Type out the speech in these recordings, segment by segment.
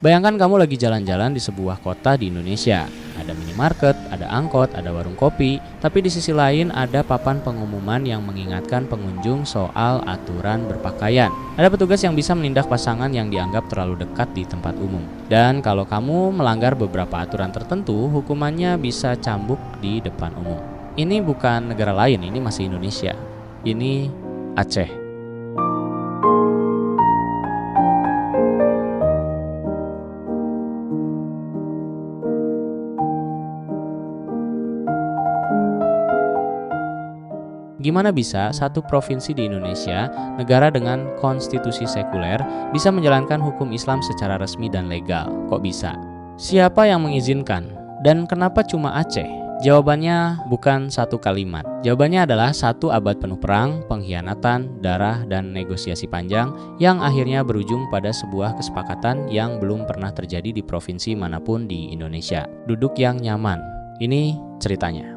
Bayangkan kamu lagi jalan-jalan di sebuah kota di Indonesia. Ada minimarket, ada angkot, ada warung kopi, tapi di sisi lain ada papan pengumuman yang mengingatkan pengunjung soal aturan berpakaian. Ada petugas yang bisa menindak pasangan yang dianggap terlalu dekat di tempat umum. Dan kalau kamu melanggar beberapa aturan tertentu, hukumannya bisa cambuk di depan umum. Ini bukan negara lain, ini masih Indonesia. Ini Aceh. Gimana bisa satu provinsi di Indonesia, negara dengan konstitusi sekuler, bisa menjalankan hukum Islam secara resmi dan legal? Kok bisa? Siapa yang mengizinkan? Dan kenapa cuma Aceh? Jawabannya bukan satu kalimat. Jawabannya adalah 1 abad penuh perang, pengkhianatan, darah, dan negosiasi panjang yang akhirnya berujung pada sebuah kesepakatan yang belum pernah terjadi di provinsi manapun di Indonesia. Duduk yang nyaman. Ini ceritanya.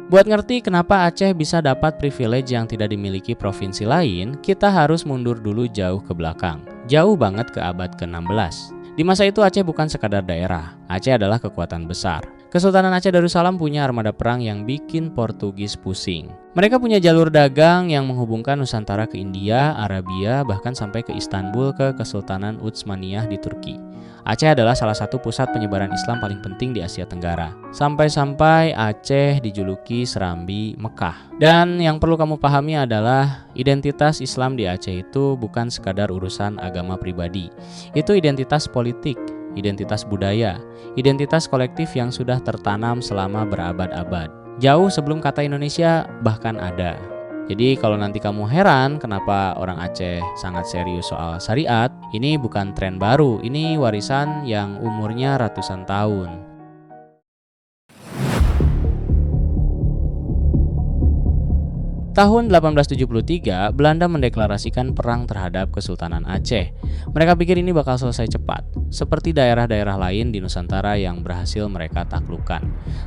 Buat ngerti kenapa Aceh bisa dapat privilege yang tidak dimiliki provinsi lain, kita harus mundur dulu jauh ke belakang. Jauh banget ke abad ke-16. Di masa itu Aceh bukan sekadar daerah, Aceh adalah kekuatan besar. Kesultanan Aceh Darussalam punya armada perang yang bikin Portugis pusing. Mereka punya jalur dagang yang menghubungkan Nusantara ke India, Arabia, bahkan sampai ke Istanbul ke Kesultanan Utsmaniyah di Turki. Aceh adalah salah satu pusat penyebaran Islam paling penting di Asia Tenggara. Sampai-sampai Aceh dijuluki Serambi Mekah. Dan yang perlu kamu pahami adalah identitas Islam di Aceh itu bukan sekadar urusan agama pribadi. Itu identitas politik, identitas budaya, identitas kolektif yang sudah tertanam selama berabad-abad. Jauh sebelum kata Indonesia bahkan ada. Jadi kalau nanti kamu heran kenapa orang Aceh sangat serius soal syariat, ini bukan tren baru, ini warisan yang umurnya ratusan tahun. Tahun 1873, Belanda mendeklarasikan perang terhadap Kesultanan Aceh. Mereka pikir ini bakal selesai cepat, seperti daerah-daerah lain di Nusantara yang berhasil mereka taklukkan.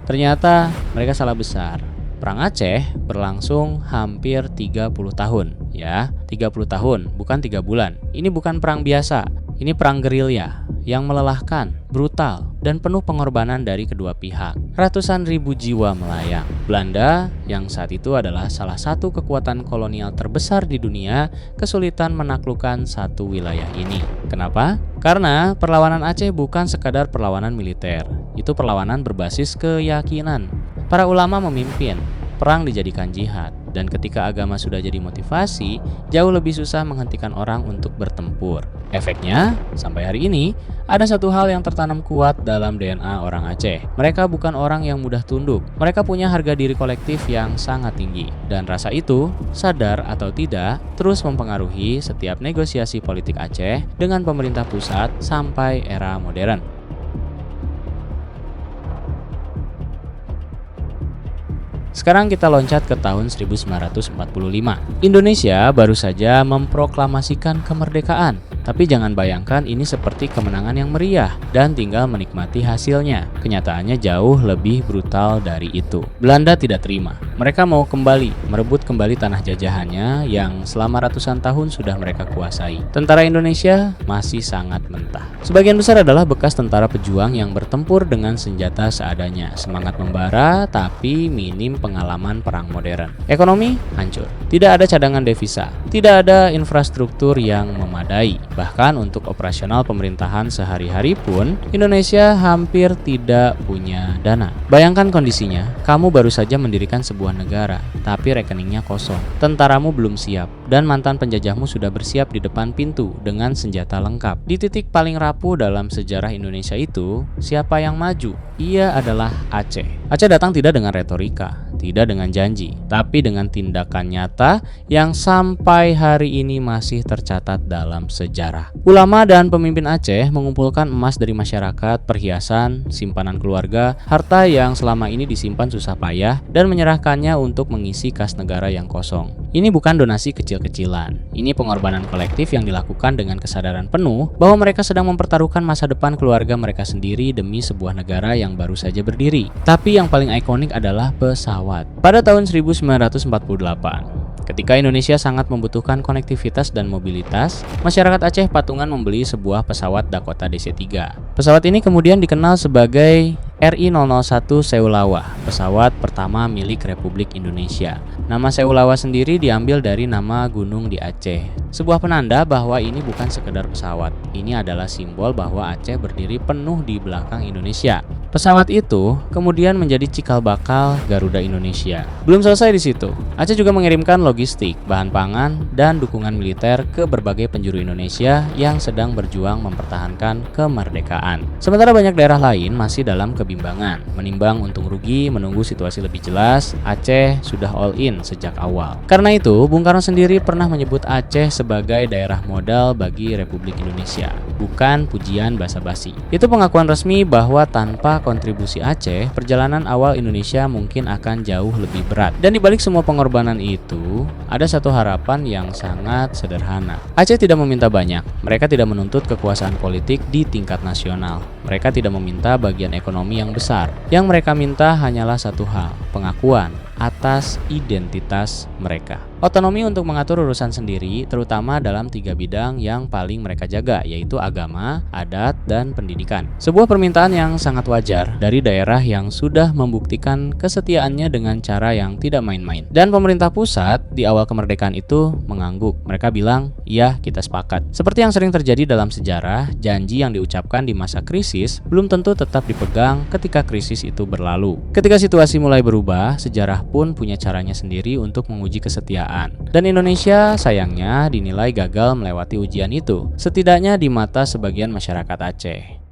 Ternyata mereka salah besar. Perang Aceh berlangsung hampir 30 tahun, ya. 30 tahun, bukan 3 bulan. Ini bukan perang biasa, ini perang gerilya yang melelahkan, brutal, dan penuh pengorbanan dari kedua pihak. Ratusan ribu jiwa melayang. Belanda, yang saat itu adalah salah satu kekuatan kolonial terbesar di dunia, kesulitan menaklukkan satu wilayah ini. Kenapa? Karena perlawanan Aceh bukan sekadar perlawanan militer, itu perlawanan berbasis keyakinan. Para ulama memimpin, perang dijadikan jihad, dan ketika agama sudah jadi motivasi, jauh lebih susah menghentikan orang untuk bertempur. Efeknya, sampai hari ini, ada satu hal yang tertanam kuat dalam DNA orang Aceh. Mereka bukan orang yang mudah tunduk, mereka punya harga diri kolektif yang sangat tinggi. Dan rasa itu, sadar atau tidak, terus mempengaruhi setiap negosiasi politik Aceh dengan pemerintah pusat sampai era modern. Sekarang kita loncat ke tahun 1945. Indonesia baru saja memproklamasikan kemerdekaan. Tapi jangan bayangkan ini seperti kemenangan yang meriah dan tinggal menikmati hasilnya. Kenyataannya jauh lebih brutal dari itu. Belanda tidak terima. Mereka mau kembali, merebut kembali tanah jajahannya yang selama ratusan tahun sudah mereka kuasai. Tentara Indonesia masih sangat mentah. Sebagian besar adalah bekas tentara pejuang yang bertempur dengan senjata seadanya. Semangat membara tapi minim pengalaman perang modern. Ekonomi hancur. Tidak ada cadangan devisa. Tidak ada infrastruktur yang memadai. Bahkan untuk operasional pemerintahan sehari-hari pun, Indonesia hampir tidak punya dana. Bayangkan kondisinya, kamu baru saja mendirikan sebuah negara, tapi rekeningnya kosong. Tentaramu belum siap, dan mantan penjajahmu sudah bersiap di depan pintu dengan senjata lengkap. Di titik paling rapuh dalam sejarah Indonesia itu, siapa yang maju? Ia adalah Aceh. Aceh datang tidak dengan retorika, tidak dengan janji, tapi dengan tindakan nyata yang sampai hari ini masih tercatat dalam sejarah. Ulama dan pemimpin Aceh mengumpulkan emas dari masyarakat, perhiasan, simpanan keluarga, harta yang selama ini disimpan susah payah, dan menyerahkannya untuk mengisi kas negara yang kosong. Ini bukan donasi kecil-kecilan. Ini pengorbanan kolektif yang dilakukan dengan kesadaran penuh bahwa mereka sedang mempertaruhkan masa depan keluarga mereka sendiri demi sebuah negara yang baru saja berdiri. Tapi yang paling ikonik adalah pesawat. Pada tahun 1948, ketika Indonesia sangat membutuhkan konektivitas dan mobilitas, masyarakat Aceh patungan membeli sebuah pesawat Dakota DC-3. Pesawat ini kemudian dikenal sebagai RI-001 Seulawa, pesawat pertama milik Republik Indonesia. Nama Seulawa sendiri diambil dari nama gunung di Aceh. Sebuah penanda bahwa ini bukan sekedar pesawat. Ini adalah simbol bahwa Aceh berdiri penuh di belakang Indonesia. Pesawat itu kemudian menjadi cikal bakal Garuda Indonesia. Belum selesai di situ. Aceh juga mengirimkan logistik, bahan pangan, dan dukungan militer ke berbagai penjuru Indonesia yang sedang berjuang mempertahankan kemerdekaan. Sementara banyak daerah lain masih dalam kebimbangan. Menimbang untung rugi, menunggu situasi lebih jelas, Aceh sudah all in sejak awal. Karena itu, Bung Karno sendiri pernah menyebut Aceh sebagai daerah modal bagi Republik Indonesia, bukan pujian basa-basi. Itu pengakuan resmi bahwa tanpa kontribusi Aceh, perjalanan awal Indonesia mungkin akan jauh lebih berat. Dan dibalik semua pengorbanan itu, ada satu harapan yang sangat sederhana. Aceh tidak meminta banyak. Mereka tidak menuntut kekuasaan politik di tingkat nasional. Mereka tidak meminta bagian ekonomi yang besar. Yang mereka minta hanyalah satu hal, pengakuan atas identitas mereka. Otonomi untuk mengatur urusan sendiri, terutama dalam 3 bidang yang paling mereka jaga, yaitu agama, adat, dan pendidikan. Sebuah permintaan yang sangat wajar dari daerah yang sudah membuktikan kesetiaannya dengan cara yang tidak main-main. Dan pemerintah pusat di awal kemerdekaan itu mengangguk. Mereka bilang, "Ya, kita sepakat." Seperti yang sering terjadi dalam sejarah, janji yang diucapkan di masa krisis belum tentu tetap dipegang ketika krisis itu berlalu. Ketika situasi mulai berubah, sejarah pun punya caranya sendiri untuk menguji kesetiaan. Dan Indonesia sayangnya dinilai gagal melewati ujian itu, setidaknya di mata sebagian masyarakat Aceh.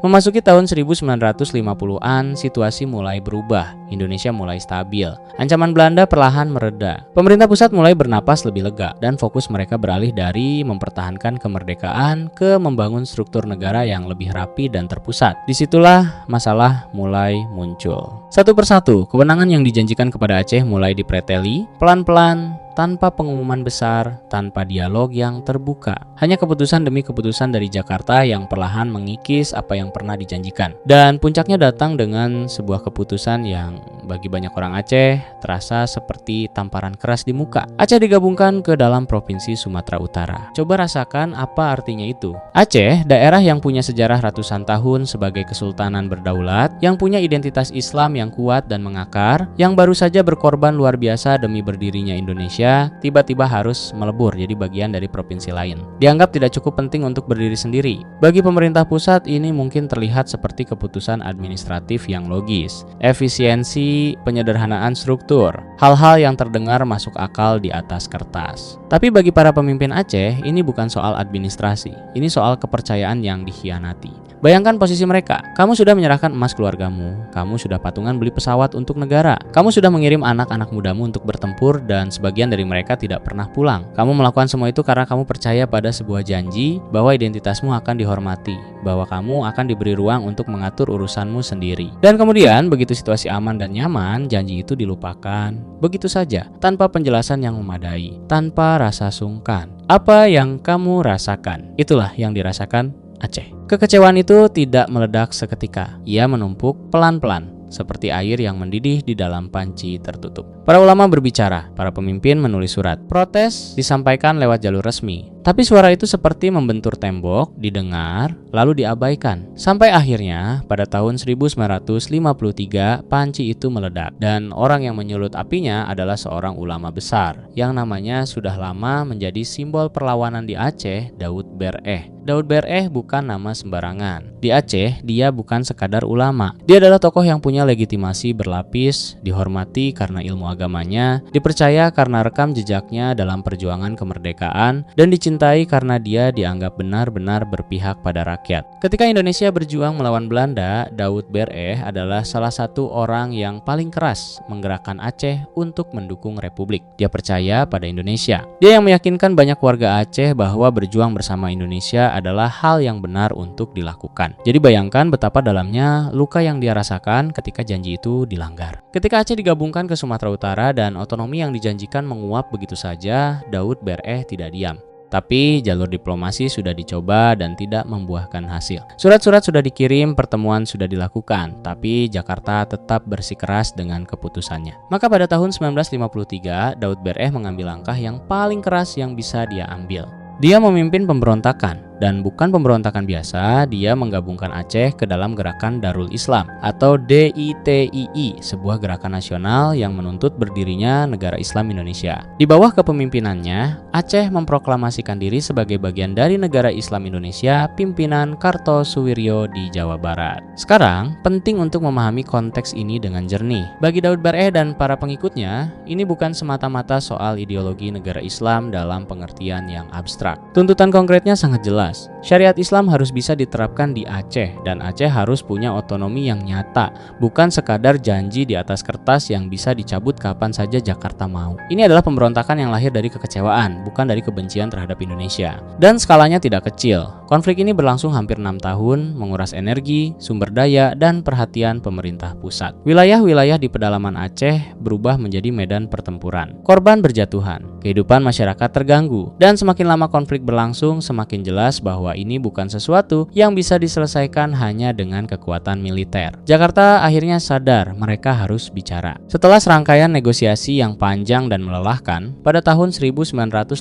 Memasuki tahun 1950-an, situasi mulai berubah. Indonesia mulai stabil. Ancaman Belanda perlahan mereda. Pemerintah pusat mulai bernapas lebih lega dan fokus mereka beralih dari mempertahankan kemerdekaan ke membangun struktur negara yang lebih rapi dan terpusat. Disitulah masalah mulai muncul. Satu persatu, kewenangan yang dijanjikan kepada Aceh mulai dipreteli, pelan-pelan, tanpa pengumuman besar, tanpa dialog yang terbuka. Hanya keputusan demi keputusan dari Jakarta yang perlahan mengikis apa yang pernah dijanjikan. Dan puncaknya datang dengan sebuah keputusan yang bagi banyak orang Aceh terasa seperti tamparan keras di muka. Aceh digabungkan ke dalam Provinsi Sumatera Utara. Coba rasakan apa artinya itu. Aceh, daerah yang punya sejarah ratusan tahun sebagai kesultanan berdaulat, yang punya identitas Islam yang kuat dan mengakar, yang baru saja berkorban luar biasa demi berdirinya Indonesia, tiba-tiba harus melebur jadi bagian dari provinsi lain. Dianggap tidak cukup penting untuk berdiri sendiri. Bagi pemerintah pusat ini mungkin terlihat seperti keputusan administratif yang logis, efisiensi, penyederhanaan struktur, hal-hal yang terdengar masuk akal di atas kertas. Tapi bagi para pemimpin Aceh, ini bukan soal administrasi, ini soal kepercayaan yang dikhianati. Bayangkan posisi mereka, kamu sudah menyerahkan emas keluargamu, kamu sudah patungan beli pesawat untuk negara, kamu sudah mengirim anak-anak mudamu untuk bertempur dan sebagian dari mereka tidak pernah pulang. Kamu melakukan semua itu karena kamu percaya pada sebuah janji bahwa identitasmu akan dihormati, bahwa kamu akan diberi ruang untuk mengatur urusanmu sendiri. Dan kemudian begitu situasi aman dan nyaman, janji itu dilupakan begitu saja, tanpa penjelasan yang memadai, tanpa rasa sungkan. Apa yang kamu rasakan? Itulah yang dirasakan Aceh. Kekecewaan itu tidak meledak seketika. Ia menumpuk pelan-pelan, seperti air yang mendidih di dalam panci tertutup. Para ulama berbicara, para pemimpin menulis surat. Protes disampaikan lewat jalur resmi. Tapi suara itu seperti membentur tembok, didengar, lalu diabaikan. Sampai akhirnya, pada tahun 1953, panci itu meledak. Dan orang yang menyulut apinya adalah seorang ulama besar, yang namanya sudah lama menjadi simbol perlawanan di Aceh, Daud Bereh. Daud Bereh bukan nama sembarangan. Di Aceh, dia bukan sekadar ulama. Dia adalah tokoh yang punya legitimasi berlapis, dihormati karena ilmu agamanya, dipercaya karena rekam jejaknya dalam perjuangan kemerdekaan, dan dicintai dicintai karena dia dianggap benar-benar berpihak pada rakyat. Ketika Indonesia berjuang melawan Belanda, Daud Bereh adalah salah satu orang yang paling keras menggerakkan Aceh untuk mendukung Republik. Dia percaya pada Indonesia. Dia yang meyakinkan banyak warga Aceh bahwa berjuang bersama Indonesia adalah hal yang benar untuk dilakukan. Jadi bayangkan betapa dalamnya luka yang dia rasakan ketika janji itu dilanggar. Ketika Aceh digabungkan ke Sumatera Utara dan otonomi yang dijanjikan menguap begitu saja, Daud Bereh tidak diam. Tapi jalur diplomasi sudah dicoba dan tidak membuahkan hasil. Surat-surat sudah dikirim, pertemuan sudah dilakukan, tapi Jakarta tetap bersikeras dengan keputusannya. Maka pada tahun 1953, Daud Bereh mengambil langkah yang paling keras yang bisa dia ambil. Dia memimpin pemberontakan, dan bukan pemberontakan biasa, dia menggabungkan Aceh ke dalam gerakan Darul Islam atau DITII, sebuah gerakan nasional yang menuntut berdirinya negara Islam Indonesia. Di bawah kepemimpinannya, Aceh memproklamasikan diri sebagai bagian dari negara Islam Indonesia pimpinan Kartosuwiryo di Jawa Barat. Sekarang, penting untuk memahami konteks ini dengan jernih. Bagi Daud Bereh dan para pengikutnya, ini bukan semata-mata soal ideologi negara Islam dalam pengertian yang abstrak. Tuntutan konkretnya sangat jelas. Syariat Islam harus bisa diterapkan di Aceh, dan Aceh harus punya otonomi yang nyata, bukan sekadar janji di atas kertas yang bisa dicabut kapan saja Jakarta mau. Ini adalah pemberontakan yang lahir dari kekecewaan, bukan dari kebencian terhadap Indonesia. Dan skalanya tidak kecil. Konflik ini berlangsung hampir 6 tahun, menguras energi, sumber daya, dan perhatian pemerintah pusat. Wilayah-wilayah di pedalaman Aceh berubah menjadi medan pertempuran. Korban berjatuhan, kehidupan masyarakat terganggu, dan semakin lama konflik berlangsung, semakin jelas bahwa ini bukan sesuatu yang bisa diselesaikan hanya dengan kekuatan militer. Jakarta akhirnya sadar mereka harus bicara. Setelah serangkaian negosiasi yang panjang dan melelahkan, pada tahun 1959,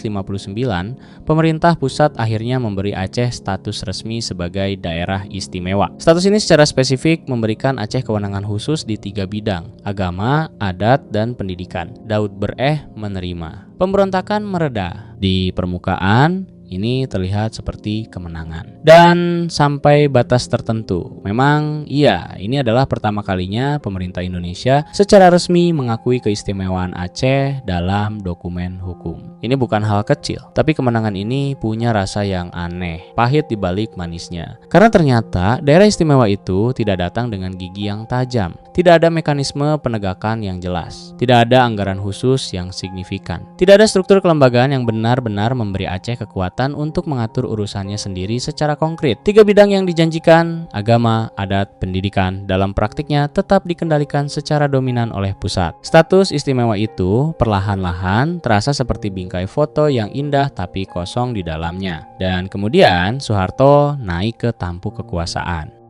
pemerintah pusat akhirnya memberi Aceh status resmi sebagai daerah istimewa. Status ini secara spesifik memberikan Aceh kewenangan khusus di 3 bidang: agama, adat, dan pendidikan. Daud Bereh menerima. Pemberontakan mereda. Di permukaan, ini terlihat seperti kemenangan. Dan sampai batas tertentu. Memang iya, ini adalah pertama kalinya pemerintah Indonesia secara resmi mengakui keistimewaan Aceh dalam dokumen hukum. Ini bukan hal kecil, tapi kemenangan ini punya rasa yang aneh, pahit di balik manisnya. Karena ternyata daerah istimewa itu tidak datang dengan gigi yang tajam. Tidak ada mekanisme penegakan yang jelas. Tidak ada anggaran khusus yang signifikan. Tidak ada struktur kelembagaan yang benar-benar memberi Aceh kekuatan untuk mengatur urusannya sendiri secara konkret. 3 bidang yang dijanjikan, agama, adat, pendidikan, dalam praktiknya tetap dikendalikan secara dominan oleh pusat. Status istimewa itu perlahan-lahan terasa seperti bingkai foto yang indah tapi kosong di dalamnya. Dan kemudian Soeharto naik ke tampuk kekuasaan.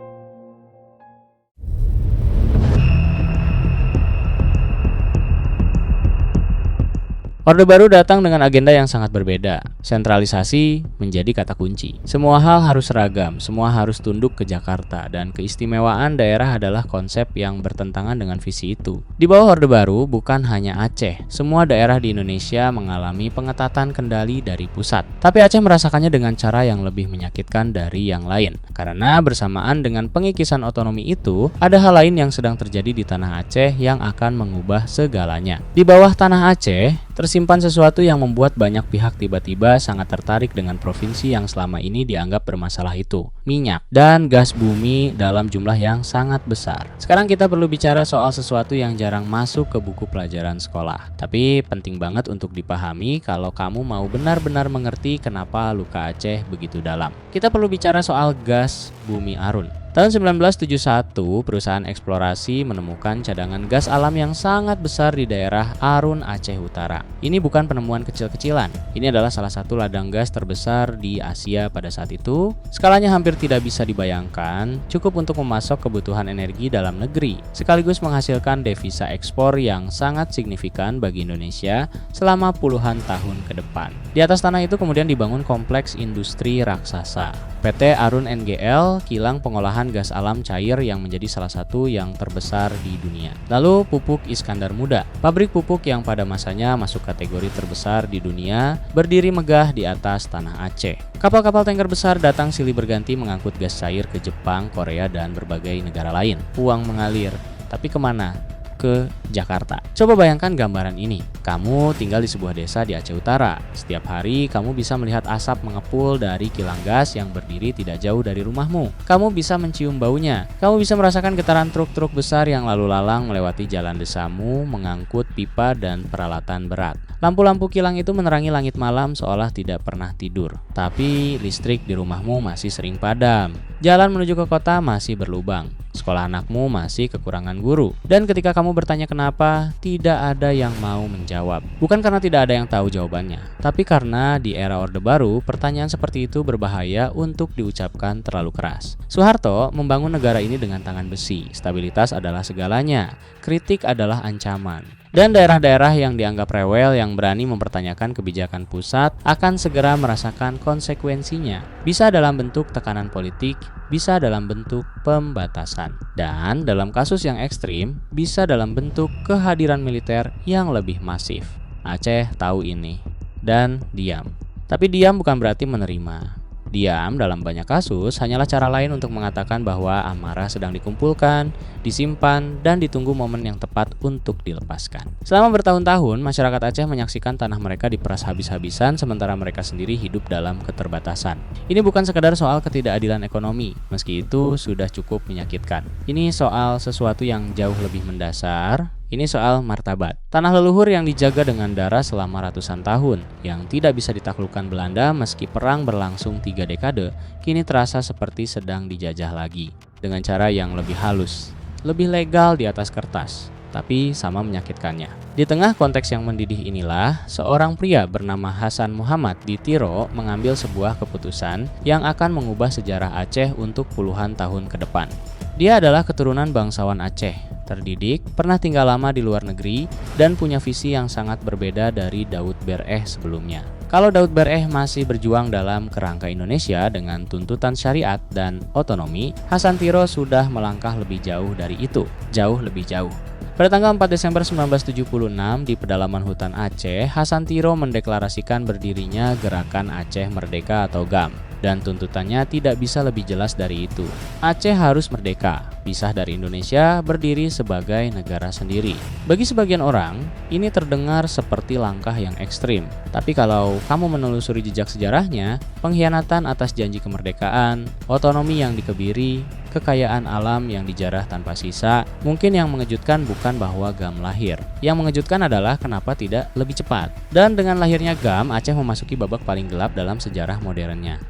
Orde Baru datang dengan agenda yang sangat berbeda. Sentralisasi menjadi kata kunci. Semua hal harus seragam, semua harus tunduk ke Jakarta, dan keistimewaan daerah adalah konsep yang bertentangan dengan visi itu. Di bawah Orde Baru bukan hanya Aceh, semua daerah di Indonesia mengalami pengetatan kendali dari pusat. Tapi Aceh merasakannya dengan cara yang lebih menyakitkan dari yang lain. Karena bersamaan dengan pengikisan otonomi itu, ada hal lain yang sedang terjadi di tanah Aceh yang akan mengubah segalanya. Di bawah tanah Aceh, tersimpan sesuatu yang membuat banyak pihak tiba-tiba sangat tertarik dengan provinsi yang selama ini dianggap bermasalah itu. Minyak dan gas bumi dalam jumlah yang sangat besar. Sekarang kita perlu bicara soal sesuatu yang jarang masuk ke buku pelajaran sekolah. Tapi penting banget untuk dipahami kalau kamu mau benar-benar mengerti kenapa luka Aceh begitu dalam. Kita perlu bicara soal gas bumi Arun. Tahun 1971, perusahaan eksplorasi menemukan cadangan gas alam yang sangat besar di daerah Arun, Aceh Utara. Ini bukan penemuan kecil-kecilan. Ini adalah salah satu ladang gas terbesar di Asia pada saat itu. Skalanya hampir tidak bisa dibayangkan, cukup untuk memasok kebutuhan energi dalam negeri, sekaligus menghasilkan devisa ekspor yang sangat signifikan bagi Indonesia selama puluhan tahun ke depan. Di atas tanah itu kemudian dibangun kompleks industri raksasa. PT Arun NGL, kilang pengolahan gas alam cair yang menjadi salah satu yang terbesar di dunia. Lalu pupuk Iskandar Muda, pabrik pupuk yang pada masanya masuk kategori terbesar di dunia, berdiri megah di atas tanah Aceh. Kapal-kapal tanker besar datang silih berganti mengangkut gas cair ke Jepang, Korea, dan berbagai negara lain. Uang mengalir, tapi kemana? ke Jakarta. Coba bayangkan gambaran ini. Kamu tinggal di sebuah desa di Aceh Utara. Setiap hari kamu bisa melihat asap mengepul dari kilang gas yang berdiri tidak jauh dari rumahmu. Kamu bisa mencium baunya. Kamu bisa merasakan getaran truk-truk besar yang lalu lalang melewati jalan desamu mengangkut pipa dan peralatan berat. Lampu-lampu kilang itu menerangi langit malam seolah tidak pernah tidur. Tapi listrik di rumahmu masih sering padam. Jalan menuju ke kota masih berlubang. Sekolah anakmu masih kekurangan guru. Dan ketika kamu bertanya kenapa, tidak ada yang mau menjawab. Bukan karena tidak ada yang tahu jawabannya, tapi karena di era Orde Baru, pertanyaan seperti itu berbahaya untuk diucapkan terlalu keras. Soeharto membangun negara ini dengan tangan besi. Stabilitas adalah segalanya. Kritik adalah ancaman. Dan daerah-daerah yang dianggap rewel yang berani mempertanyakan kebijakan pusat akan segera merasakan konsekuensinya. Bisa dalam bentuk tekanan politik, bisa dalam bentuk pembatasan. Dan dalam kasus yang ekstrim, bisa dalam bentuk kehadiran militer yang lebih masif. Aceh tahu ini dan diam. Tapi diam bukan berarti menerima. Diam dalam banyak kasus hanyalah cara lain untuk mengatakan bahwa amarah sedang dikumpulkan, disimpan, dan ditunggu momen yang tepat untuk dilepaskan. Selama bertahun-tahun, masyarakat Aceh menyaksikan tanah mereka diperas habis-habisan sementara mereka sendiri hidup dalam keterbatasan. Ini bukan sekadar soal ketidakadilan ekonomi, meski itu sudah cukup menyakitkan. Ini soal sesuatu yang jauh lebih mendasar. Ini soal martabat. Tanah leluhur yang dijaga dengan darah selama ratusan tahun, yang tidak bisa ditaklukkan Belanda meski perang berlangsung 3 dekade, kini terasa seperti sedang dijajah lagi. Dengan cara yang lebih halus, lebih legal di atas kertas, tapi sama menyakitkannya. Di tengah konteks yang mendidih inilah, seorang pria bernama Hasan Muhammad di Tiro mengambil sebuah keputusan yang akan mengubah sejarah Aceh untuk puluhan tahun ke depan. Dia adalah keturunan bangsawan Aceh, terdidik, pernah tinggal lama di luar negeri, dan punya visi yang sangat berbeda dari Daud Bereh sebelumnya. Kalau Daud Bereh masih berjuang dalam kerangka Indonesia dengan tuntutan syariat dan otonomi, Hasan Tiro sudah melangkah lebih jauh dari itu, jauh lebih jauh. Pada tanggal 4 Desember 1976 di pedalaman hutan Aceh, Hasan Tiro mendeklarasikan berdirinya Gerakan Aceh Merdeka atau GAM. Dan tuntutannya tidak bisa lebih jelas dari itu. Aceh harus merdeka, pisah dari Indonesia, berdiri sebagai negara sendiri. Bagi sebagian orang, ini terdengar seperti langkah yang ekstrim. Tapi kalau kamu menelusuri jejak sejarahnya, pengkhianatan atas janji kemerdekaan, otonomi yang dikebiri, kekayaan alam yang dijarah tanpa sisa, mungkin yang mengejutkan bukan bahwa GAM lahir. Yang mengejutkan adalah kenapa tidak lebih cepat. Dan dengan lahirnya GAM, Aceh memasuki babak paling gelap dalam sejarah modernnya.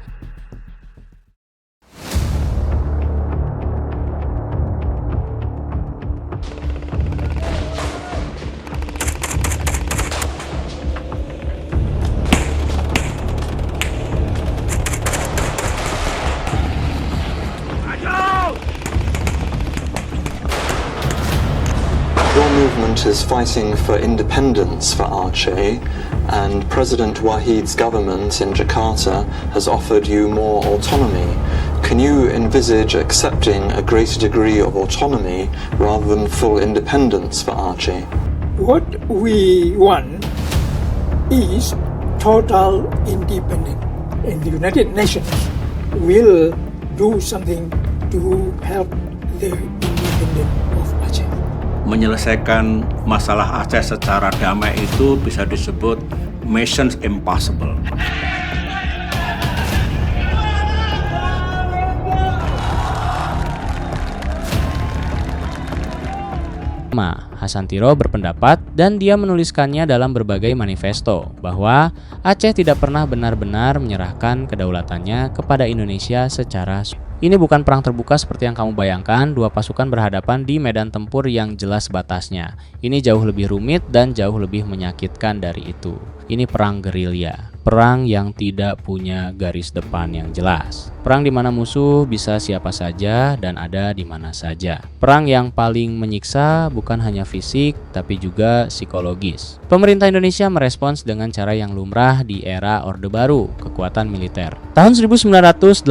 Your movement is fighting for independence for Aceh, and President Wahid's government in Jakarta has offered you more autonomy. Can you envisage accepting a greater degree of autonomy rather than full independence for Aceh? What we want is total independence, and the United Nations will do something to help the independence of Aceh. Menyelesaikan masalah Aceh secara damai itu bisa disebut mission impossible. Hasan Tiro berpendapat dan dia menuliskannya dalam berbagai manifesto bahwa Aceh tidak pernah benar-benar menyerahkan kedaulatannya kepada Indonesia secara Ini bukan perang terbuka seperti yang kamu bayangkan, dua pasukan berhadapan di medan tempur yang jelas batasnya. Ini jauh lebih rumit dan jauh lebih menyakitkan dari itu. Ini perang gerilya, perang yang tidak punya garis depan yang jelas. Perang di mana musuh bisa siapa saja dan ada di mana saja. Perang yang paling menyiksa bukan hanya fisik, tapi juga psikologis. Pemerintah Indonesia merespons dengan cara yang lumrah di era Orde Baru, kekuatan militer. Tahun 1989,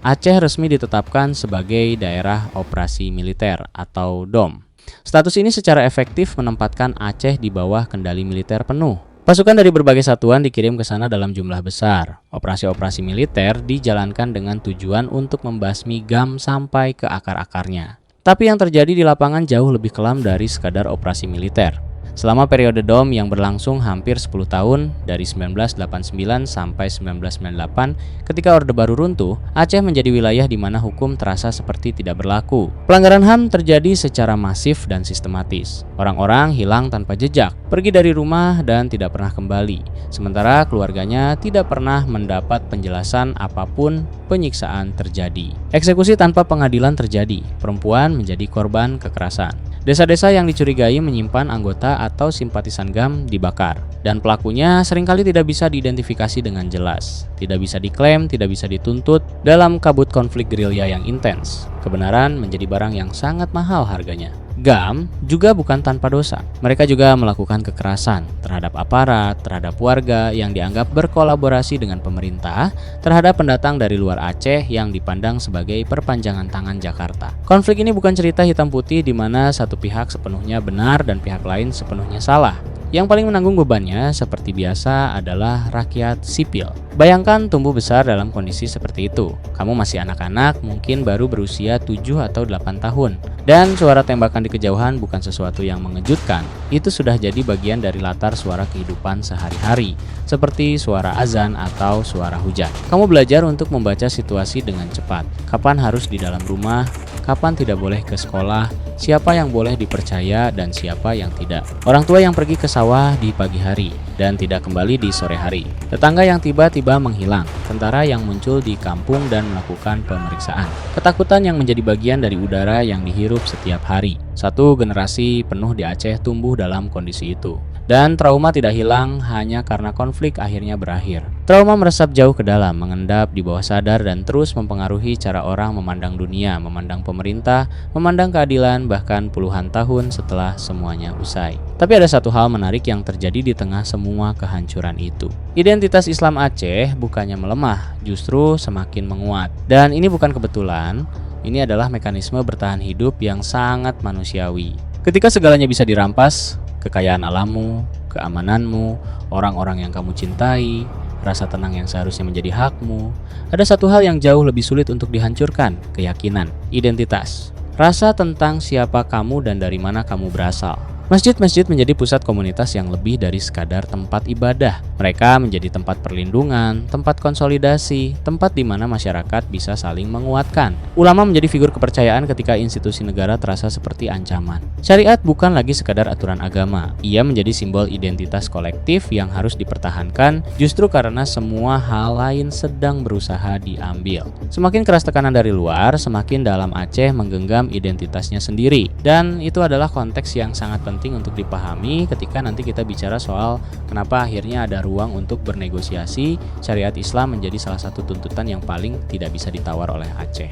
Aceh resmi ditetapkan sebagai daerah operasi militer atau DOM. Status ini secara efektif menempatkan Aceh di bawah kendali militer penuh. Pasukan dari berbagai satuan dikirim ke sana dalam jumlah besar. Operasi-operasi militer dijalankan dengan tujuan untuk membasmi GAM sampai ke akar-akarnya. Tapi yang terjadi di lapangan jauh lebih kelam dari sekadar operasi militer. Selama periode DOM yang berlangsung hampir 10 tahun, dari 1989 sampai 1998, ketika Orde Baru runtuh, Aceh menjadi wilayah di mana hukum terasa seperti tidak berlaku. Pelanggaran HAM terjadi secara masif dan sistematis. Orang-orang hilang tanpa jejak, pergi dari rumah dan tidak pernah kembali. Sementara keluarganya tidak pernah mendapat penjelasan apapun penyiksaan terjadi. Eksekusi tanpa pengadilan terjadi, perempuan menjadi korban kekerasan. Desa-desa yang dicurigai menyimpan anggota atau simpatisan GAM dibakar, dan pelakunya seringkali tidak bisa diidentifikasi dengan jelas, tidak bisa diklaim, tidak bisa dituntut dalam kabut konflik gerilya yang intens. Kebenaran menjadi barang yang sangat mahal harganya. GAM juga bukan tanpa dosa. Mereka juga melakukan kekerasan terhadap aparat, terhadap warga yang dianggap berkolaborasi dengan pemerintah, terhadap pendatang dari luar Aceh yang dipandang sebagai perpanjangan tangan Jakarta. Konflik ini bukan cerita hitam putih di mana satu pihak sepenuhnya benar dan pihak lain sepenuhnya salah. Yang paling menanggung bebannya seperti biasa adalah rakyat sipil. Bayangkan tumbuh besar dalam kondisi seperti itu. Kamu masih anak-anak, mungkin baru berusia 7 atau 8 tahun. Dan suara tembakan di kejauhan bukan sesuatu yang mengejutkan. Itu sudah jadi bagian dari latar suara kehidupan sehari-hari, seperti suara azan atau suara hujan. Kamu belajar untuk membaca situasi dengan cepat. Kapan harus di dalam rumah, kapan tidak boleh ke sekolah, siapa yang boleh dipercaya dan siapa yang tidak. Orang tua yang pergi ke sawah di pagi hari dan tidak kembali di sore hari. Tetangga yang tiba-tiba menghilang. Tentara yang muncul di kampung dan melakukan pemeriksaan. Ketakutan yang menjadi bagian dari udara yang dihirup setiap hari. Satu generasi penuh di Aceh tumbuh dalam kondisi itu. Dan trauma tidak hilang hanya karena konflik akhirnya berakhir. Trauma meresap jauh ke dalam, mengendap di bawah sadar dan terus mempengaruhi cara orang memandang dunia, memandang pemerintah, memandang keadilan bahkan puluhan tahun setelah semuanya usai. Tapi ada satu hal menarik yang terjadi di tengah semua kehancuran itu. Identitas Islam Aceh bukannya melemah, justru semakin menguat. Dan ini bukan kebetulan, ini adalah mekanisme bertahan hidup yang sangat manusiawi. Ketika segalanya bisa dirampas, kekayaan alammu, keamananmu, orang-orang yang kamu cintai, rasa tenang yang seharusnya menjadi hakmu, ada satu hal yang jauh lebih sulit untuk dihancurkan, keyakinan, identitas. Rasa tentang siapa kamu dan dari mana kamu berasal. Masjid-masjid menjadi pusat komunitas yang lebih dari sekadar tempat ibadah. Mereka menjadi tempat perlindungan, tempat konsolidasi, tempat di mana masyarakat bisa saling menguatkan. Ulama menjadi figur kepercayaan ketika institusi negara terasa seperti ancaman. Syariat bukan lagi sekadar aturan agama. Ia menjadi simbol identitas kolektif yang harus dipertahankan justru karena semua hal lain sedang berusaha diambil. Semakin keras tekanan dari luar, semakin dalam Aceh menggenggam identitasnya sendiri. Dan itu adalah konteks yang sangat penting untuk dipahami ketika nanti kita bicara soal kenapa akhirnya ada ruang untuk bernegosiasi. Syariat Islam menjadi salah satu tuntutan yang paling tidak bisa ditawar oleh Aceh.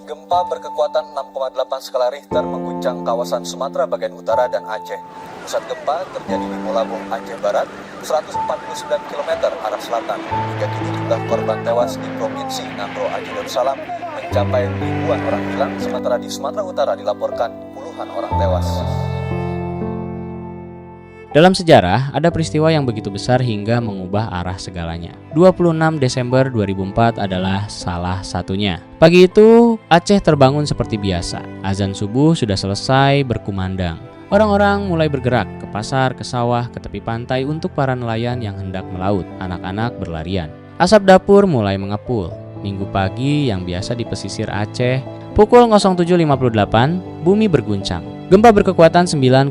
Gempa berkekuatan 6,8 skala Richter mengguncang kawasan Sumatera bagian utara dan Aceh. Pusat gempa terjadi di Mulabung, Aceh Barat, 149 km arah selatan. Hingga kini jumlah korban tewas di Provinsi Ngambro Aceh Darussalam mencapai ribuan orang hilang, sementara di Sumatera Utara dilaporkan puluhan orang tewas. Dalam sejarah, ada peristiwa yang begitu besar hingga mengubah arah segalanya. 26 Desember 2004 adalah salah satunya. Pagi itu, Aceh terbangun seperti biasa. Azan subuh sudah selesai berkumandang. Orang-orang mulai bergerak ke pasar, ke sawah, ke tepi pantai untuk para nelayan yang hendak melaut. Anak-anak berlarian. Asap dapur mulai mengepul. Minggu pagi yang biasa di pesisir Aceh, pukul 07.58, bumi berguncang. Gempa berkekuatan 9,1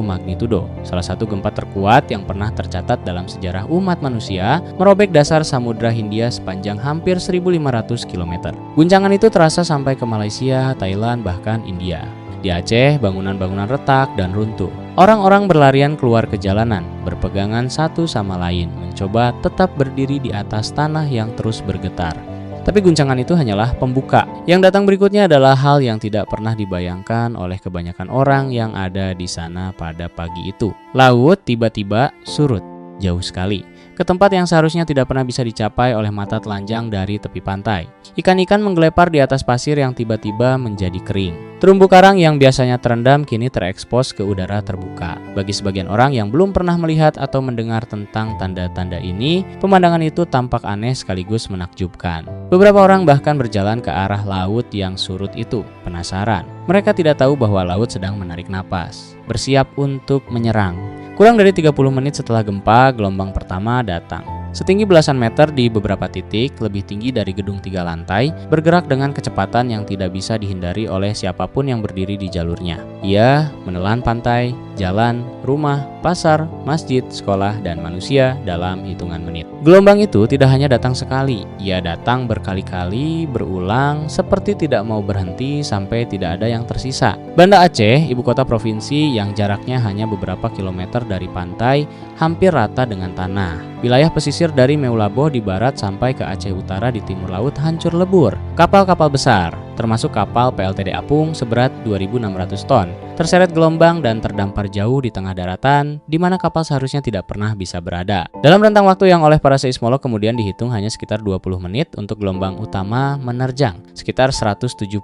magnitudo, salah satu gempa terkuat yang pernah tercatat dalam sejarah umat manusia, merobek dasar Samudra Hindia sepanjang hampir 1.500 km. Guncangan itu terasa sampai ke Malaysia, Thailand, bahkan India. Di Aceh, bangunan-bangunan retak dan runtuh. Orang-orang berlarian keluar ke jalanan, berpegangan satu sama lain, mencoba tetap berdiri di atas tanah yang terus bergetar. Tapi guncangan itu hanyalah pembuka. Yang datang berikutnya adalah hal yang tidak pernah dibayangkan oleh kebanyakan orang yang ada di sana pada pagi itu. Laut tiba-tiba surut, jauh sekali. ke tempat yang seharusnya tidak pernah bisa dicapai oleh mata telanjang dari tepi pantai. Ikan-ikan menggelepar di atas pasir yang tiba-tiba menjadi kering. Terumbu karang yang biasanya terendam kini terekspos ke udara terbuka. Bagi sebagian orang yang belum pernah melihat atau mendengar tentang tanda-tanda ini, pemandangan itu tampak aneh sekaligus menakjubkan. Beberapa orang bahkan berjalan ke arah laut yang surut itu, penasaran. Mereka tidak tahu bahwa laut sedang menarik napas, bersiap untuk menyerang. Kurang dari 30 menit setelah gempa, gelombang pertama datang. Setinggi belasan meter di beberapa titik, lebih tinggi dari gedung 3 lantai, bergerak dengan kecepatan yang tidak bisa dihindari oleh siapapun yang berdiri di jalurnya. Ia menelan pantai, jalan, rumah, pasar, masjid, sekolah, dan manusia dalam hitungan menit. Gelombang itu tidak hanya datang sekali, ia datang berkali-kali, berulang, seperti tidak mau berhenti sampai tidak ada yang tersisa. Banda Aceh, ibu kota provinsi yang jaraknya hanya beberapa kilometer dari pantai, hampir rata dengan tanah. Wilayah pesisir dari Meulaboh di barat sampai ke Aceh Utara di timur laut hancur lebur. Kapal-kapal besar, termasuk kapal PLTD Apung seberat 2.600 ton, terseret gelombang dan terdampar jauh di tengah daratan, di mana kapal seharusnya tidak pernah bisa berada. Dalam rentang waktu yang oleh para seismolog kemudian dihitung hanya sekitar 20 menit untuk gelombang utama menerjang, sekitar 170.000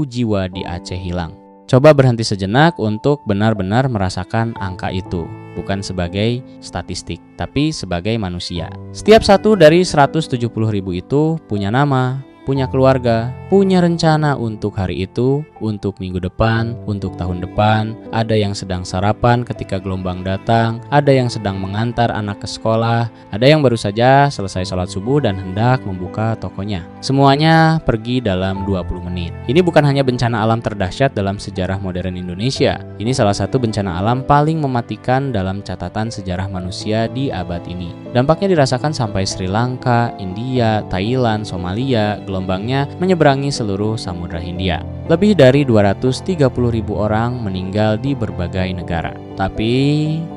jiwa di Aceh hilang. Coba berhenti sejenak untuk benar-benar merasakan angka itu, bukan sebagai statistik, tapi sebagai manusia. Setiap satu dari 170.000 itu punya nama, punya keluarga, punya rencana untuk hari itu, untuk minggu depan, untuk tahun depan. Ada yang sedang sarapan ketika gelombang datang, ada yang sedang mengantar anak ke sekolah, ada yang baru saja selesai sholat subuh dan hendak membuka tokonya. Semuanya pergi dalam 20 menit. Ini bukan hanya bencana alam terdahsyat dalam sejarah modern Indonesia. Ini salah satu bencana alam paling mematikan dalam catatan sejarah manusia di abad ini. Dampaknya dirasakan sampai Sri Lanka, India, Thailand, Somalia. Gelombangnya menyeberangi seluruh Samudra Hindia. Lebih dari 230.000 orang meninggal di berbagai negara. Tapi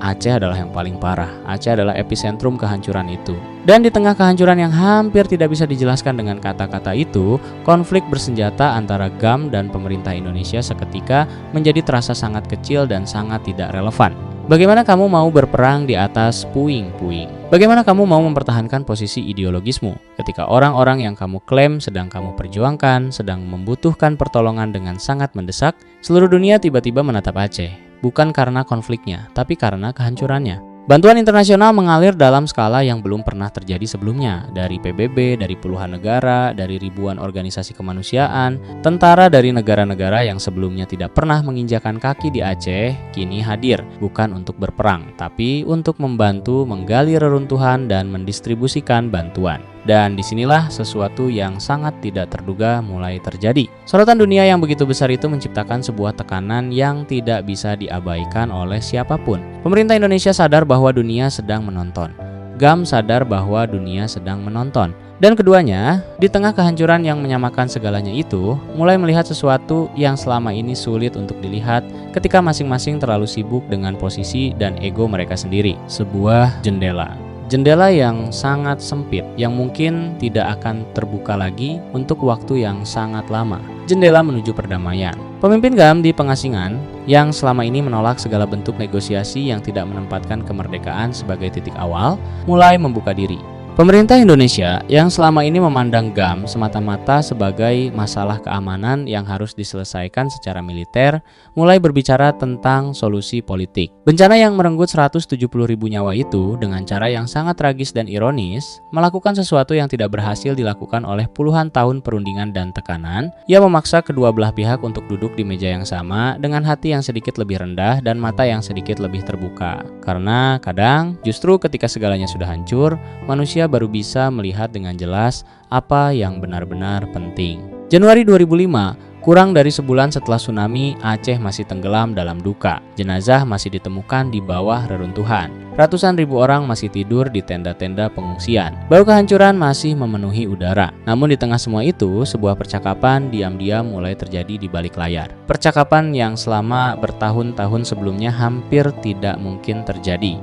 Aceh adalah yang paling parah. Aceh adalah epicentrum kehancuran itu. Dan di tengah kehancuran yang hampir tidak bisa dijelaskan dengan kata-kata itu, konflik bersenjata antara GAM dan pemerintah Indonesia seketika menjadi terasa sangat kecil dan sangat tidak relevan. Bagaimana kamu mau berperang di atas puing-puing? Bagaimana kamu mau mempertahankan posisi ideologismu ketika orang-orang yang kamu klaim sedang kamu perjuangkan sedang membutuhkan pertolongan dengan sangat mendesak? Seluruh dunia tiba-tiba menatap Aceh, bukan karena konfliknya, tapi karena kehancurannya. Bantuan internasional mengalir dalam skala yang belum pernah terjadi sebelumnya, dari PBB, dari puluhan negara, dari ribuan organisasi kemanusiaan. Tentara dari negara-negara yang sebelumnya tidak pernah menginjakan kaki di Aceh kini hadir, bukan untuk berperang, tapi untuk membantu menggali reruntuhan dan mendistribusikan bantuan. Dan disinilah sesuatu yang sangat tidak terduga mulai terjadi. Sorotan dunia yang begitu besar itu menciptakan sebuah tekanan yang tidak bisa diabaikan oleh siapapun. Pemerintah Indonesia sadar bahwa dunia sedang menonton. GAM sadar bahwa dunia sedang menonton. Dan keduanya, di tengah kehancuran yang menyamakan segalanya itu, mulai melihat sesuatu yang selama ini sulit untuk dilihat ketika masing-masing terlalu sibuk dengan posisi dan ego mereka sendiri. Sebuah jendela. Jendela yang sangat sempit, yang mungkin tidak akan terbuka lagi untuk waktu yang sangat lama. Jendela menuju perdamaian. Pemimpin GAM di pengasingan yang selama ini menolak segala bentuk negosiasi yang tidak menempatkan kemerdekaan sebagai titik awal, mulai membuka diri. Pemerintah Indonesia yang selama ini memandang GAM semata-mata sebagai masalah keamanan yang harus diselesaikan secara militer, mulai berbicara tentang solusi politik. Bencana yang merenggut 170.000 nyawa itu dengan cara yang sangat tragis dan ironis, melakukan sesuatu yang tidak berhasil dilakukan oleh puluhan tahun perundingan dan tekanan. Ia memaksa kedua belah pihak untuk duduk di meja yang sama dengan hati yang sedikit lebih rendah dan mata yang sedikit lebih terbuka. Karena kadang justru ketika segalanya sudah hancur, manusia baru bisa melihat dengan jelas apa yang benar-benar penting. Januari 2005, kurang dari sebulan setelah tsunami, Aceh masih tenggelam dalam duka. Jenazah masih ditemukan di bawah reruntuhan. Ratusan ribu orang masih tidur di tenda-tenda pengungsian. Bau kehancuran masih memenuhi udara. Namun di tengah semua itu, sebuah percakapan diam-diam mulai terjadi di balik layar. Percakapan yang selama bertahun-tahun sebelumnya hampir tidak mungkin terjadi.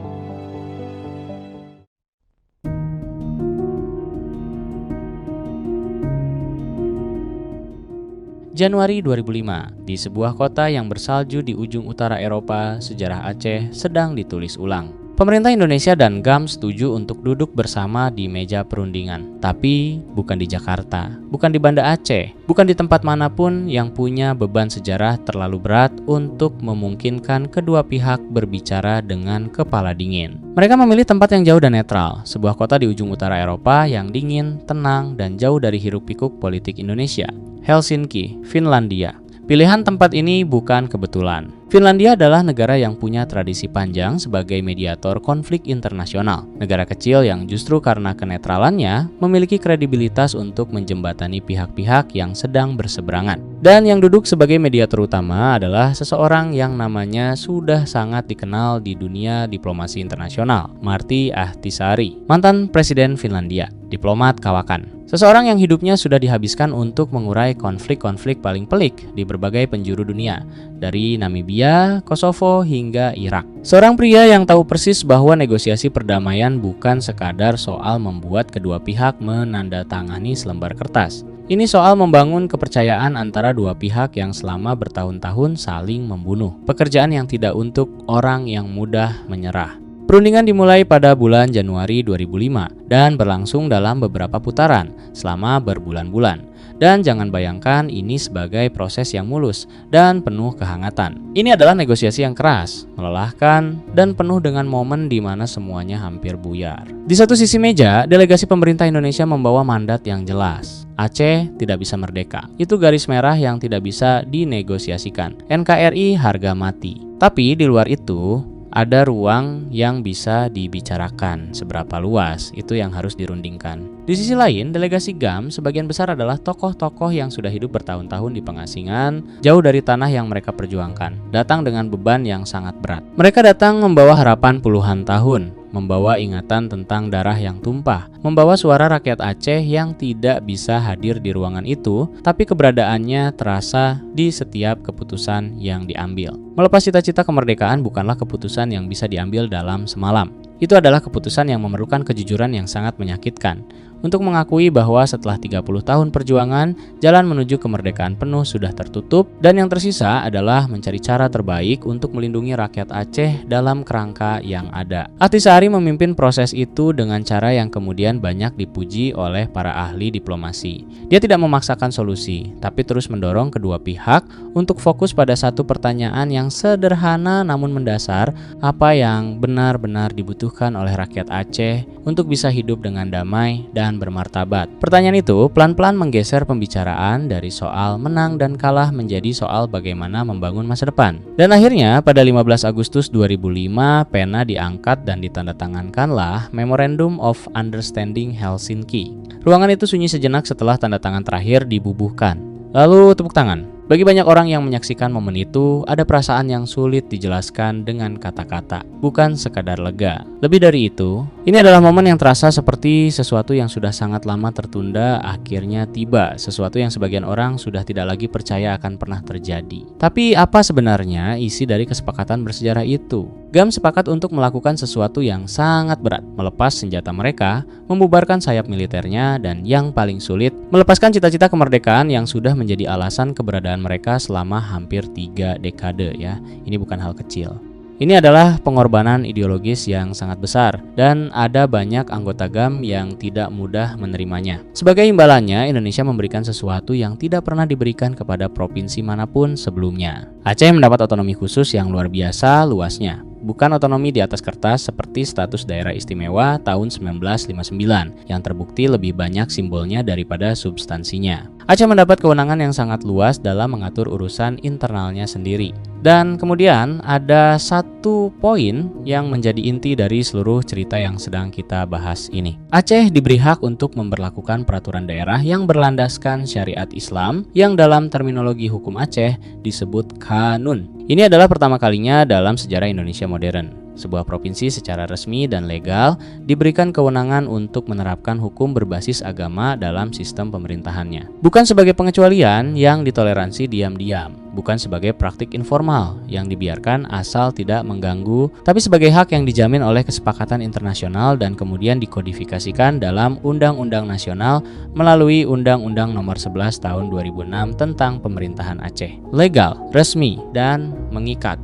Januari 2005, di sebuah kota yang bersalju di ujung utara Eropa, sejarah Aceh sedang ditulis ulang. Pemerintah Indonesia dan GAM setuju untuk duduk bersama di meja perundingan, tapi bukan di Jakarta, bukan di Banda Aceh, bukan di tempat manapun yang punya beban sejarah terlalu berat untuk memungkinkan kedua pihak berbicara dengan kepala dingin. Mereka memilih tempat yang jauh dan netral, sebuah kota di ujung utara Eropa yang dingin, tenang, dan jauh dari hiruk-pikuk politik Indonesia. Helsinki, Finlandia. Pilihan tempat ini bukan kebetulan. Finlandia adalah negara yang punya tradisi panjang sebagai mediator konflik internasional. Negara kecil yang justru karena kenetralannya memiliki kredibilitas untuk menjembatani pihak-pihak yang sedang berseberangan. Dan yang duduk sebagai mediator utama adalah seseorang yang namanya sudah sangat dikenal di dunia diplomasi internasional, Martti Ahtisaari, mantan Presiden Finlandia, diplomat kawakan. Seseorang yang hidupnya sudah dihabiskan untuk mengurai konflik-konflik paling pelik di berbagai penjuru dunia, dari Namibia, Kosovo, hingga Irak. Seorang pria yang tahu persis bahwa negosiasi perdamaian bukan sekadar soal membuat kedua pihak menandatangani selembar kertas. Ini soal membangun kepercayaan antara dua pihak yang selama bertahun-tahun saling membunuh. Pekerjaan yang tidak untuk orang yang mudah menyerah. Perundingan dimulai pada bulan Januari 2005 dan berlangsung dalam beberapa putaran selama berbulan-bulan. Dan jangan bayangkan ini sebagai proses yang mulus dan penuh kehangatan. Ini adalah negosiasi yang keras, melelahkan, dan penuh dengan momen di mana semuanya hampir buyar. Di satu sisi meja, delegasi pemerintah Indonesia membawa mandat yang jelas. Aceh tidak bisa merdeka. Itu garis merah yang tidak bisa dinegosiasikan. NKRI harga mati. Tapi di luar itu, ada ruang yang bisa dibicarakan. Seberapa luas, itu yang harus dirundingkan. Di sisi lain, delegasi GAM sebagian besar adalah tokoh-tokoh yang sudah hidup bertahun-tahun di pengasingan, jauh dari tanah yang mereka perjuangkan, datang dengan beban yang sangat berat. Mereka datang membawa harapan puluhan tahun, membawa ingatan tentang darah yang tumpah, membawa suara rakyat Aceh yang tidak bisa hadir di ruangan itu, tapi keberadaannya terasa di setiap keputusan yang diambil. Melepas cita-cita kemerdekaan bukanlah keputusan yang bisa diambil dalam semalam. Itu adalah keputusan yang memerlukan kejujuran yang sangat menyakitkan. Untuk mengakui bahwa setelah 30 tahun perjuangan, jalan menuju kemerdekaan penuh sudah tertutup dan yang tersisa adalah mencari cara terbaik untuk melindungi rakyat Aceh dalam kerangka yang ada. Ahtisaari memimpin proses itu dengan cara yang kemudian banyak dipuji oleh para ahli diplomasi. Dia tidak memaksakan solusi, tapi terus mendorong kedua pihak untuk fokus pada satu pertanyaan yang sederhana namun mendasar, apa yang benar-benar dibutuhkan oleh rakyat Aceh untuk bisa hidup dengan damai dan bermartabat. Pertanyaan itu pelan-pelan menggeser pembicaraan dari soal menang dan kalah menjadi soal bagaimana membangun masa depan. Dan akhirnya pada 15 Agustus 2005 pena diangkat dan ditandatangankanlah Memorandum of Understanding Helsinki. Ruangan itu sunyi sejenak setelah tanda tangan terakhir dibubuhkan. Lalu tepuk tangan. Bagi banyak orang yang menyaksikan momen itu, ada perasaan yang sulit dijelaskan dengan kata-kata, bukan sekadar lega. Lebih dari itu, ini adalah momen yang terasa seperti sesuatu yang sudah sangat lama tertunda akhirnya tiba, sesuatu yang sebagian orang sudah tidak lagi percaya akan pernah terjadi. Tapi apa sebenarnya isi dari kesepakatan bersejarah itu? GAM sepakat untuk melakukan sesuatu yang sangat berat, melepas senjata mereka, membubarkan sayap militernya, dan yang paling sulit, melepaskan cita-cita kemerdekaan yang sudah menjadi alasan keberadaan mereka selama hampir 3 dekade ya. Ini bukan hal kecil. Ini adalah pengorbanan ideologis yang sangat besar dan ada banyak anggota GAM yang tidak mudah menerimanya. Sebagai imbalannya, Indonesia memberikan sesuatu yang tidak pernah diberikan kepada provinsi manapun sebelumnya. Aceh mendapat otonomi khusus yang luar biasa luasnya. Bukan otonomi di atas kertas seperti status daerah istimewa tahun 1959 yang terbukti lebih banyak simbolnya daripada substansinya. Aceh mendapat kewenangan yang sangat luas dalam mengatur urusan internalnya sendiri. Dan kemudian ada satu poin yang menjadi inti dari seluruh cerita yang sedang kita bahas ini. Aceh diberi hak untuk memberlakukan peraturan daerah yang berlandaskan syariat Islam yang dalam terminologi hukum Aceh disebut kanun. Ini adalah pertama kalinya dalam sejarah Indonesia modern. Sebuah provinsi secara resmi dan legal diberikan kewenangan untuk menerapkan hukum berbasis agama dalam sistem pemerintahannya. Bukan sebagai pengecualian yang ditoleransi diam-diam, bukan sebagai praktik informal yang dibiarkan asal tidak mengganggu, tapi sebagai hak yang dijamin oleh kesepakatan internasional dan kemudian dikodifikasikan dalam Undang-Undang Nasional melalui Undang-Undang Nomor 11 Tahun 2006 tentang Pemerintahan Aceh. Legal, resmi, dan mengikat.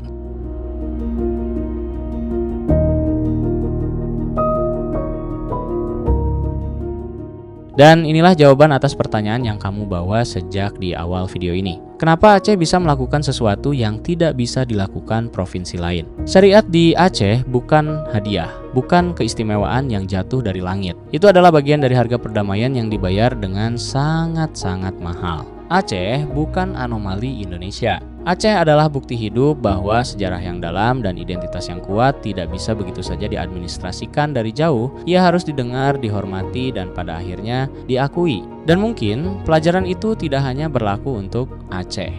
Dan inilah jawaban atas pertanyaan yang kamu bawa sejak di awal video ini. Kenapa Aceh bisa melakukan sesuatu yang tidak bisa dilakukan provinsi lain? Syariat di Aceh bukan hadiah, bukan keistimewaan yang jatuh dari langit. Itu adalah bagian dari harga perdamaian yang dibayar dengan sangat-sangat mahal. Aceh bukan anomali Indonesia. Aceh adalah bukti hidup bahwa sejarah yang dalam dan identitas yang kuat tidak bisa begitu saja diadministrasikan dari jauh. Ia harus didengar, dihormati, dan pada akhirnya diakui. Dan mungkin pelajaran itu tidak hanya berlaku untuk Aceh,